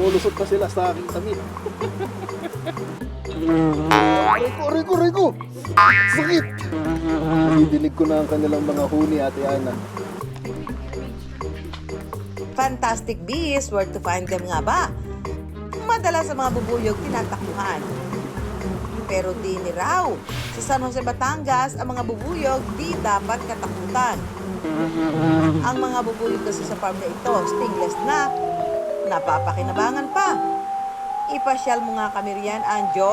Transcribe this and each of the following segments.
lumulusot pa sila sa aking tabi. Rico! Sakit! Didinig ko na ang kanilang mga huni, Ate Ana. Fantastic bees, where to find them nga ba? Madalas sa mga bubuyog tinatakbuhan. Pero di ni raw. Sa San Jose, Batangas, ang mga bubuyog di dapat katakutan. Ang mga bubuyog kasi sa farm na ito, stingless na, napapakinabangan pa. Ipasyal mo nga kami riyan, Anjo.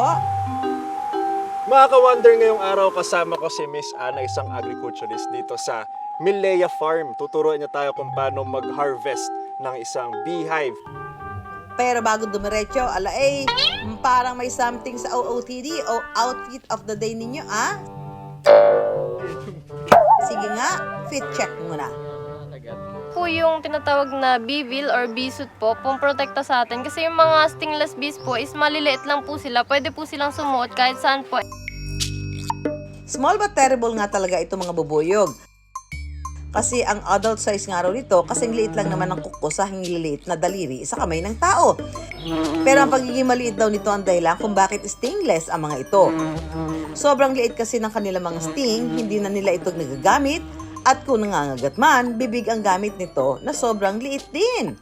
Mga ka-wonder, ngayong araw kasama ko si Miss Ana, isang agriculturist dito sa Milea Farm. Tuturuan niya tayo kung paano mag-harvest ng isang beehive. Pero bago dumiretso, parang may something sa OOTD o outfit of the day ninyo, ah? Sige nga, fit check muna. Po yung tinatawag na bee veil or bee suit po, pumprotekta sa atin. Kasi yung mga stingless bees po is maliliit lang po sila. Pwede po silang sumuot kahit saan po. Small but terrible nga talaga ito mga bubuyog. Kasi ang adult size nga raw nito, kasing liit lang naman ang kuko sa hingiliit na daliri sa kamay ng tao. Pero ang pagiging maliit daw nito ang dahilan kung bakit stingless ang mga ito. Sobrang liit kasi ng kanilang mga sting, hindi na nila ito nagagamit, at kung nangangagat man, bibig ang gamit nito na sobrang liit din.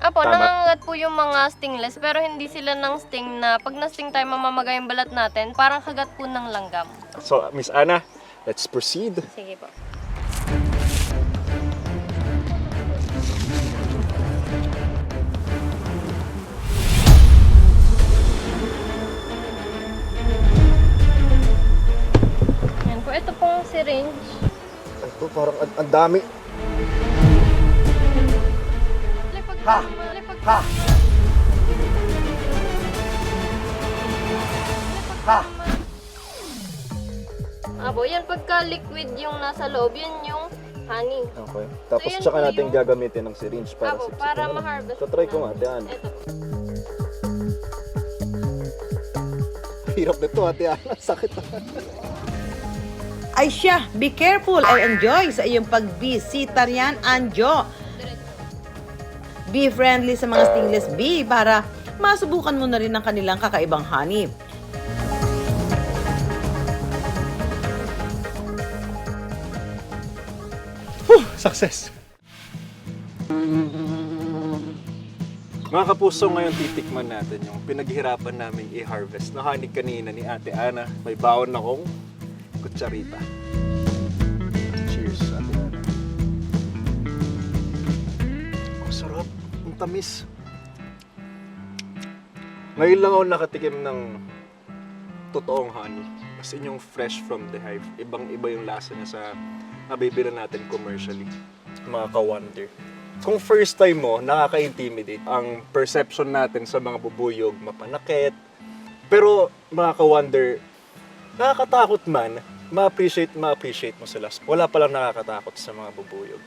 Apo, Tama. nangangat po yung mga stingless, pero hindi sila ng sting na pag na-sting tayo mamamagay yung balat natin, parang kagat po ng langgam. So, Miss Ana, let's proceed. Sige po. Yan po, ito pong syringe. Ito, parang ang dami. Lipag Ha! lipag Ha! Ha! Abo, yan pagka liquid yung nasa loob, yun yung honey. Okay. Tapos yan tsaka po natin yung- gagamitin ng syringe para Abo, sipsipin para mo na. ma-harvest. So, try ko nga, Ate Ana. Ito po. Hirap nito, Ate Ana. Sakit na. Ay siya, be careful and enjoy sa iyong pagbisita riyan, Anjo. Be friendly sa mga stingless bee para masubukan mo na rin ang kanilang kakaibang honey. Success! Mga kapuso, ngayon titikman natin yung pinaghirapan namin i-harvest na honey kanina ni Ate Ana. May baon akong kutsarita. Cheers, Ate Ana. Ang sarap. Ang tamis. Ngayon lang ako nakatikim ng totoong honey. As in yung fresh from the hive. Ibang-iba yung lasa niya sa nabibili natin commercially. Mga ka-wonder. Kung first time mo, nakaka-intimidate. Ang perception natin sa mga bubuyog, mapanakit. Pero mga ka-wonder, nakakatakot man, ma-appreciate mo sila. Wala palang nakakatakot sa mga bubuyog.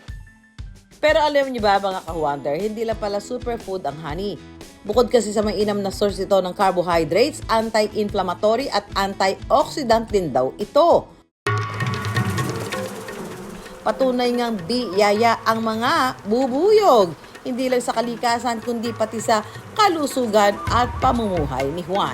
Pero alam niyo ba mga ka-wonder, hindi lang pala superfood ang honey. Bukod kasi sa mainam na source ito ng carbohydrates, anti-inflammatory at antioxidant din daw ito. Patunay ngang biyaya ang mga bubuyog. Hindi lang sa kalikasan kundi pati sa kalusugan at pamumuhay ni Juan.